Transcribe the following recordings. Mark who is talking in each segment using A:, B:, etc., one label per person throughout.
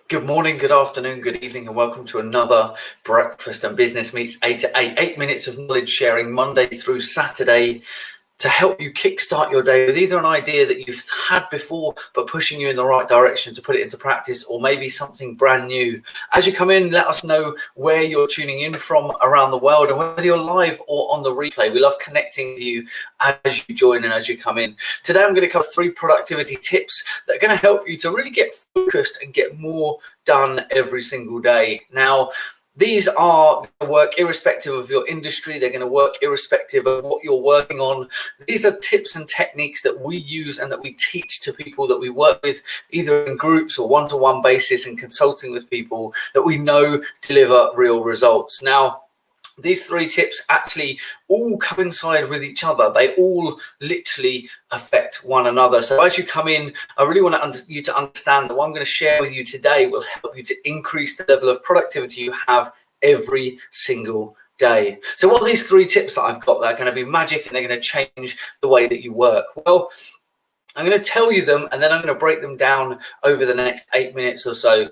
A: Good morning, good afternoon, good evening, and welcome to another Breakfast and Business Meets 8 to 8. 8 minutes of knowledge sharing Monday through Saturday to help you kickstart your day with either an idea that you've had before, but pushing you in the right direction to put it into practice, or maybe something brand new. As you come in, let us know where you're tuning in from around the world and whether you're live or on the replay. We love connecting with you as you join and as you come in. Today, I'm going to cover 3 productivity tips that are going to help you to really get focused and get more done every single day. Now, these are going to work irrespective of your industry. They're going to work irrespective of what you're working on. These are tips and techniques that we use and that we teach to people that we work with, either in groups or one-to-one basis and consulting with people that we know deliver real results. Now, these 3 tips actually all coincide with each other. They all literally affect one another. So as you come in, I really want you to understand that what I'm going to share with you today will help you to increase the level of productivity you have every single day. So what are these 3 tips that I've got that are going to be magic and they're going to change the way that you work? Well, I'm going to tell you them and then I'm going to break them down over the next 8 minutes or so.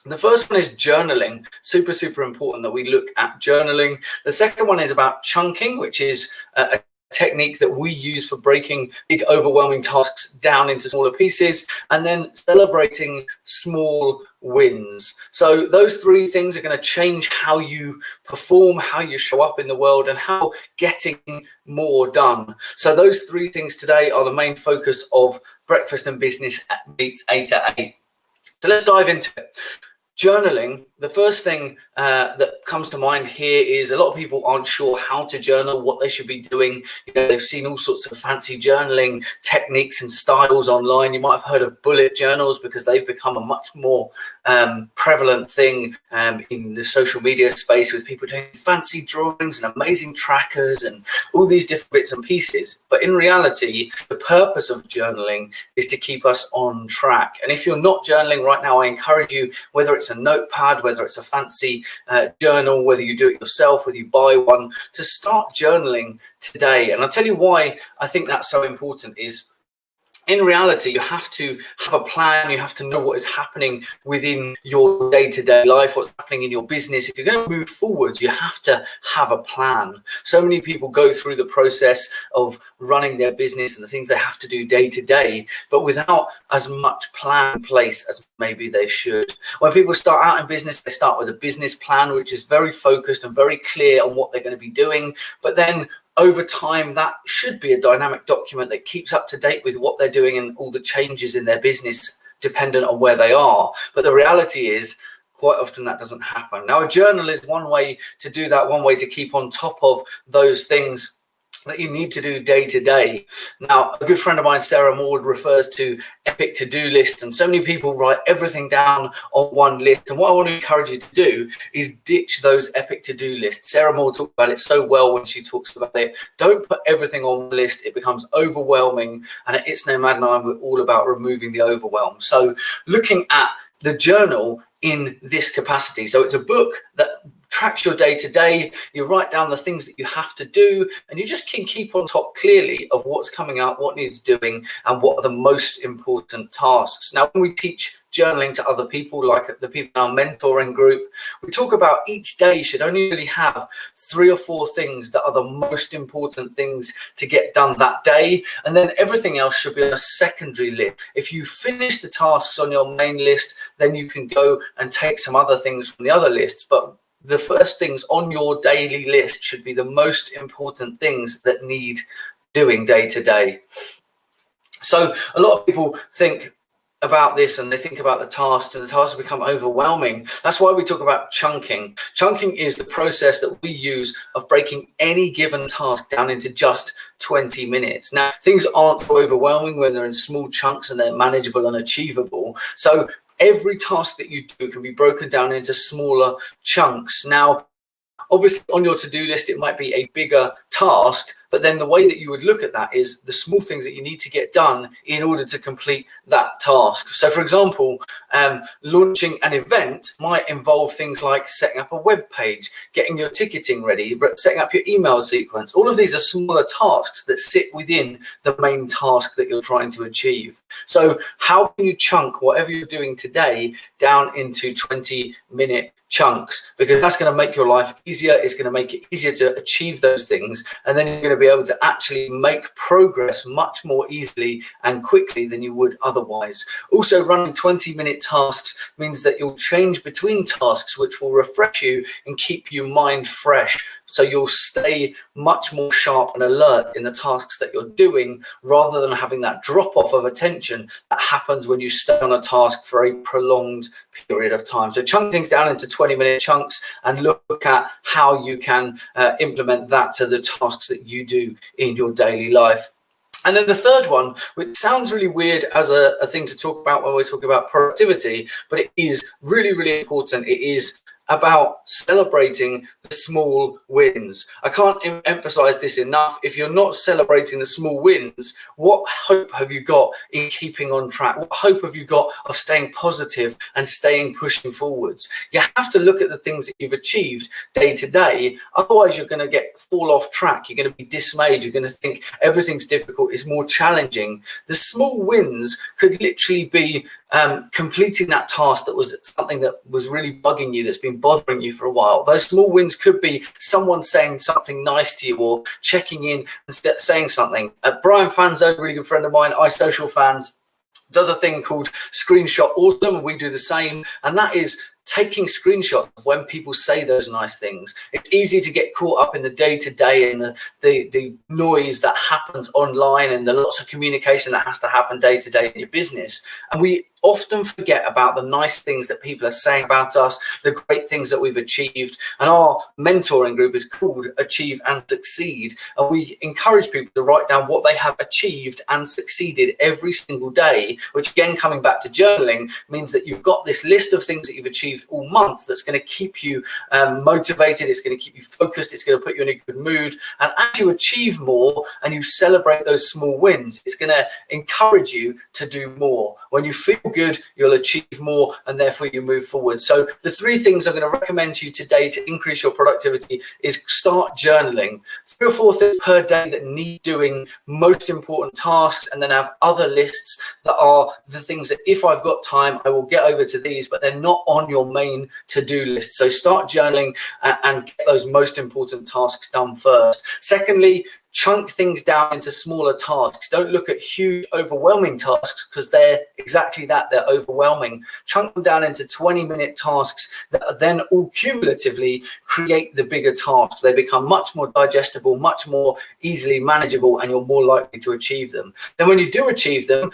A: The first one is journaling. Super important that we look at journaling. The second one is about chunking, which is a technique that we use for breaking big, overwhelming tasks down into smaller pieces, and then celebrating small wins. So those 3 things are going to change how you perform, how you show up in the world, and how getting more done. So those 3 things today are the main focus of Breakfast and Business Meets 8 at 8. So let's dive into it. Journaling, the first thing that comes to mind here is a lot of people aren't sure how to journal, what they should be doing. You know, they've seen all sorts of fancy journaling techniques and styles online. You might have heard of bullet journals because they've become a much more prevalent thing in the social media space, with people doing fancy drawings and amazing trackers and all these different bits and pieces. But in reality, the purpose of journaling is to keep us on track. And if you're not journaling right now, I encourage you, whether it's a notepad, whether it's a fancy journal, whether you do it yourself, whether you buy one, to start journaling today. And I'll tell you why I think that's so important is, in reality, you have to have a plan. You have to know what is happening within your day-to-day life, what's happening in your business. If you're going to move forwards, you have to have a plan. So many people go through the process of running their business and the things they have to do day to day, but without as much plan in place as maybe they should. When people start out in business, they start with a business plan, which is very focused and very clear on what they're going to be doing. But then over time, that should be a dynamic document that keeps up to date with what they're doing and all the changes in their business dependent on where they are. But the reality is, quite often that doesn't happen. Now, a journal is one way to do that, one way to keep on top of those things that you need to do day to day. Now, a good friend of mine, Sarah Maud, refers to epic to-do lists, and so many people write everything down on one list. And what I want to encourage you to do is ditch those epic to-do lists. Sarah Maud talked about it so well when she talks about it. Don't put everything on one list. It becomes overwhelming, and at It's No Mad 9, we're all about removing the overwhelm. So looking at the journal in this capacity. So it's a book that tracks your day to day. You write down the things that you have to do, and you just can keep on top clearly of what's coming up, what needs doing, and what are the most important tasks. Now, when we teach journaling to other people, like the people in our mentoring group, we talk about each day should only really have 3 or 4 things that are the most important things to get done that day, and then everything else should be on a secondary list. If you finish the tasks on your main list, then you can go and take some other things from the other lists. But the first things on your daily list should be the most important things that need doing day to day. So a lot of people think about this and they think about the tasks, and the tasks become overwhelming. That's why we talk about chunking. Chunking is the process that we use of breaking any given task down into just 20 minutes. Now, things aren't so overwhelming when they're in small chunks and they're manageable and achievable. So every task that you do can be broken down into smaller chunks. Now, obviously, on your to-do list, it might be a bigger task But then the way that you would look at that is the small things that you need to get done in order to complete that task. So for example, launching an event might involve things like setting up a web page, getting your ticketing ready, setting up your email sequence. All of these are smaller tasks that sit within the main task that you're trying to achieve. So how can you chunk whatever you're doing today down into 20-minute chunks? Because that's going to make your life easier. It's going to make it easier to achieve those things, and then you're going to be able to actually make progress much more easily and quickly than you would otherwise. Also, running 20-minute tasks means that you'll change between tasks, which will refresh you and keep your mind fresh. So you'll stay much more sharp and alert in the tasks that you're doing, rather than having that drop off of attention that happens when you stay on a task for a prolonged period of time. So chunk things down into 20-minute chunks and look at how you can implement that to the tasks that you do in your daily life. And then the third one, which sounds really weird as a thing to talk about when we're talking about productivity, but it is really, really important. It is about celebrating the small wins. I can't emphasize this enough. If you're not celebrating the small wins, what hope have you got in keeping on track? What hope have you got of staying positive and staying pushing forwards? You have to look at the things that you've achieved day to day. Otherwise, you're going to fall off track. You're going to be dismayed. You're going to think everything's difficult, it's more challenging. The small wins could literally be completing that task that was something that was really bugging you, that's been bothering you for a while. Those small wins could be someone saying something nice to you, or checking in and saying something. Brian Fanzo, a really good friend of mine, iSocial Fans, does a thing called Screenshot Autumn. We do the same, and that is taking screenshots of when people say those nice things. It's easy to get caught up in the day-to-day and the noise that happens online and the lots of communication that has to happen day-to-day in your business. And we often forget about the nice things that people are saying about us, the great things that we've achieved. And our mentoring group is called Achieve and Succeed. And we encourage people to write down what they have achieved and succeeded every single day, which again, coming back to journaling, means that you've got this list of things that you've achieved all month that's going to keep you motivated. It's going to keep you focused. It's going to put you in a good mood. And as you achieve more and you celebrate those small wins, it's going to encourage you to do more. When you feel good, you'll achieve more, and therefore you move forward. So the three things I'm going to recommend to you today to increase your productivity is start journaling. 3 or 4 things per day that need doing, most important tasks, and then have other lists that are the things that if I've got time, I will get over to these, but they're not on your main to-do list. So start journaling and get those most important tasks done first. Secondly, chunk things down into smaller tasks. Don't look at huge, overwhelming tasks, because they're exactly that. They're overwhelming. Chunk them down into 20-minute tasks that then all cumulatively create the bigger tasks. They become much more digestible, much more easily manageable, and you're more likely to achieve them. Then when you do achieve them,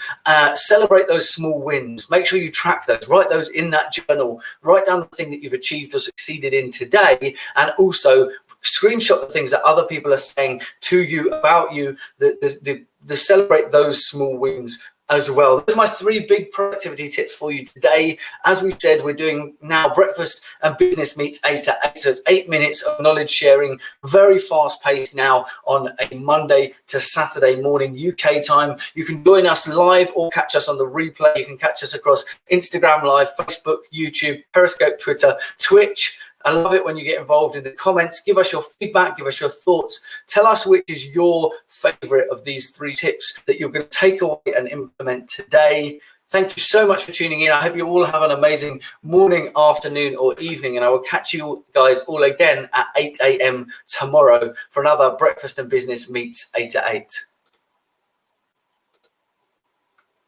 A: celebrate those small wins. Make sure you track those. Write those in that journal. Write down the thing that you've achieved or succeeded in today, and also screenshot the things that other people are saying to you about you, the celebrate those small wins as well. Those are my 3 big productivity tips for you today. As we said, we're doing now breakfast and business meets 8 to 8. So it's 8 minutes of knowledge sharing, very fast paced now on a Monday to Saturday morning UK time. You can join us live or catch us on the replay. You can catch us across Instagram Live, Facebook, YouTube, Periscope, Twitter, Twitch. I love it when you get involved in the comments. Give us your feedback, give us your thoughts. Tell us which is your favorite of these 3 tips that you're going to take away and implement today. Thank you so much for tuning in. I hope you all have an amazing morning, afternoon, or evening. And I will catch you guys all again at 8 a.m. tomorrow for another Breakfast and Business Meets 8 to 8.